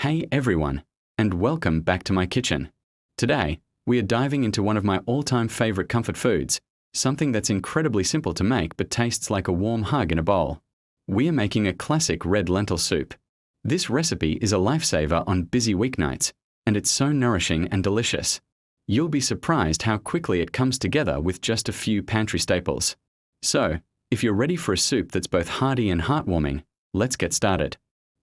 Hey everyone, and welcome back to my kitchen. Today, we are diving into one of my all-time favorite comfort foods, something that's incredibly simple to make but tastes like a warm hug in a bowl. We are making a classic red lentil soup. This recipe is a lifesaver on busy weeknights, and it's so nourishing and delicious. You'll be surprised how quickly it comes together with just a few pantry staples. So, if you're ready for a soup that's both hearty and heartwarming, let's get started.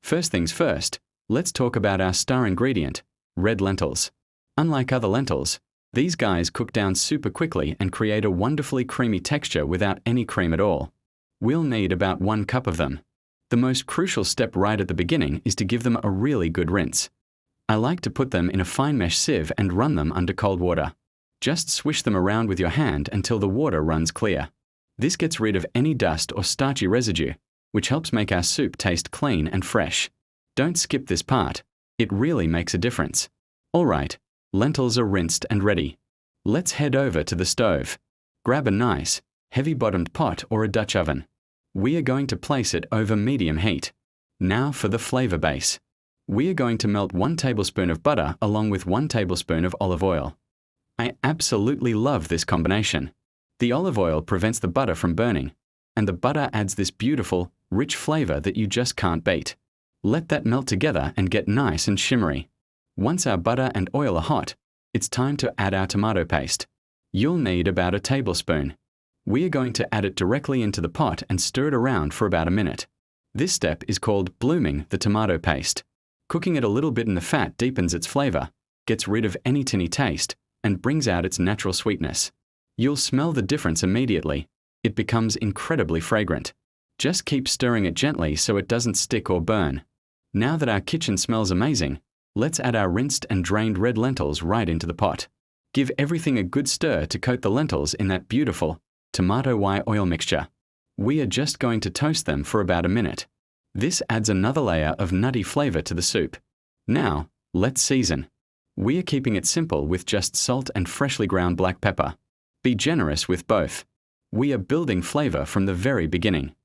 First things first, let's talk about our star ingredient, red lentils. Unlike other lentils, these guys cook down super quickly and create a wonderfully creamy texture without any cream at all. We'll need about 1 cup of them. The most crucial step right at the beginning is to give them a really good rinse. I like to put them in a fine mesh sieve and run them under cold water. Just swish them around with your hand until the water runs clear. This gets rid of any dust or starchy residue, which helps make our soup taste clean and fresh. Don't skip this part. It really makes a difference. Alright, lentils are rinsed and ready. Let's head over to the stove. Grab a nice, heavy-bottomed pot or a Dutch oven. We are going to place it over medium heat. Now for the flavor base. We are going to melt 1 tablespoon of butter along with 1 tablespoon of olive oil. I absolutely love this combination. The olive oil prevents the butter from burning, and the butter adds this beautiful, rich flavor that you just can't beat. Let that melt together and get nice and shimmery. Once our butter and oil are hot, it's time to add our tomato paste. You'll need about a tablespoon. We are going to add it directly into the pot and stir it around for about a minute. This step is called blooming the tomato paste. Cooking it a little bit in the fat deepens its flavor, gets rid of any tinny taste, and brings out its natural sweetness. You'll smell the difference immediately. It becomes incredibly fragrant. Just keep stirring it gently so it doesn't stick or burn. Now that our kitchen smells amazing, let's add our rinsed and drained red lentils right into the pot. Give everything a good stir to coat the lentils in that beautiful tomato oil mixture. We are just going to toast them for about a minute. This adds another layer of nutty flavor to the soup. Now, let's season. We are keeping it simple with just salt and freshly ground black pepper. Be generous with both. We are building flavor from the very beginning.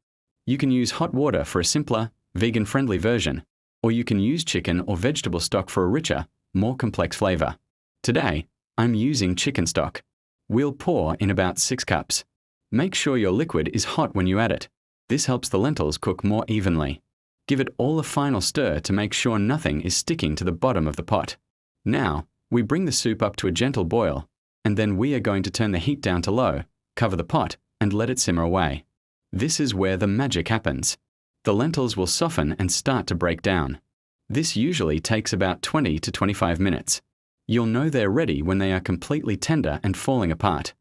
You can use hot water for a simpler, vegan-friendly version, or you can use chicken or vegetable stock for a richer, more complex flavor. Today, I'm using chicken stock. We'll pour in about 6 cups. Make sure your liquid is hot when you add it. This helps the lentils cook more evenly. Give it all a final stir to make sure nothing is sticking to the bottom of the pot. Now, we bring the soup up to a gentle boil, and then we are going to turn the heat down to low, cover the pot, and let it simmer away. This is where the magic happens. The lentils will soften and start to break down. This usually takes about 20 to 25 minutes. You'll know they're ready when they are completely tender and falling apart.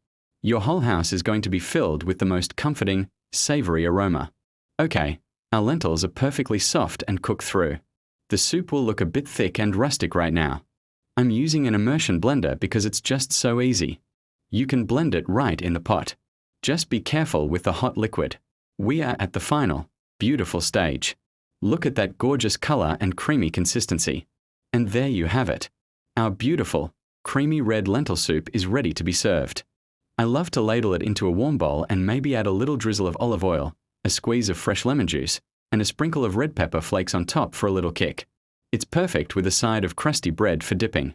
Your whole house is going to be filled with the most comforting, savory aroma. Okay, our lentils are perfectly soft and cooked through. The soup will look a bit thick and rustic right now. I'm using an immersion blender because it's just so easy. You can blend it right in the pot. Just be careful with the hot liquid. We are at the final, beautiful stage. Look at that gorgeous color and creamy consistency. And there you have it. Our beautiful, creamy red lentil soup is ready to be served. I love to ladle it into a warm bowl and maybe add a little drizzle of olive oil, a squeeze of fresh lemon juice, and a sprinkle of red pepper flakes on top for a little kick. It's perfect with a side of crusty bread for dipping.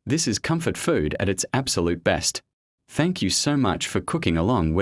This is comfort food at its absolute best. Thank you so much for cooking along with